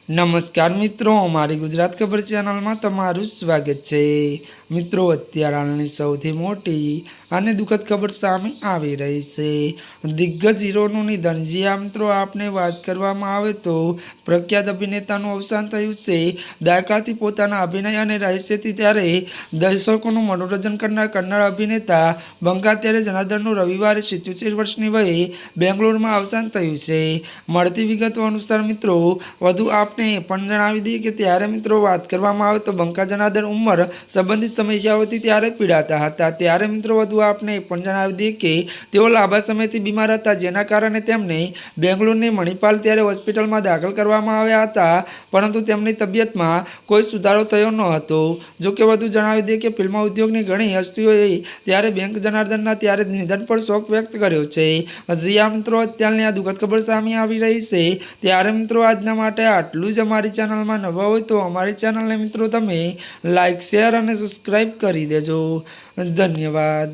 નમસ્કાર મિત્રો, અમારી ગુજરાત ખબર ચેનલમાં તમારું સ્વાગત છે। મિત્રો, અત્યારે હાલની સૌથી મોટી અને દુઃખદ ખબર સામે આવી રહી છે। દિગ્ગજ હીરોનું નિધન। જ્યાં મિત્રો આપને વાત કરવામાં આવે તો પ્રખ્યાત અભિનેતાનું અવસાન થયું છે। દાયકાથી પોતાના અભિનય અને રહસ્યથી ત્યારે દર્શકોનું મનોરંજન કરનાર કન્નડ અભિનેતા બંકા ત્યારે જનાર્દનનું રવિવારે 77 વર્ષની વયે બેંગ્લોરમાં અવસાન થયું છે। મળતી વિગતો અનુસાર મિત્રો વધુ આપને પણ જણાવી દઈએ કે ત્યારે મિત્રો વાત કરવામાં આવે તો બંકા જનાર્દન ઉંમર સંબંધિત સમસ્યાઓથી ત્યારે પીડાતા હતા। ત્યારે મિત્રો વધુ આપને પણ જણાવી દઈએ કે તેઓ લાંબા સમયથી બીમાર હતા, જેના કારણે તેમને બેંગ્લોરની મણિપાલ ત્યારે હોસ્પિટલમાં દાખલ કરવામાં આવ્યા હતા, પરંતુ તેમની તબિયતમાં કોઈ સુધારો થયો ન હતો। જો કે વધુ જણાવી દઈએ કે ફિલ્મ ઉદ્યોગની ઘણી હસ્તીઓએ ત્યારે બેંક જનાર્દનના ત્યારે નિધન પર શોક વ્યક્ત કર્યો છે। હજી આ મિત્રો અત્યારની આ દુઃખદ ખબર સામે આવી રહી છે। ત્યારે મિત્રો આજના માટે આટલું જ। અમારી ચેનલમાં નવા હોય તો અમારી ચેનલને મિત્રો તમે લાઇક, શેર અને સબસ્ક્રાઈબ કરી દેજો। ધન્યવાદ।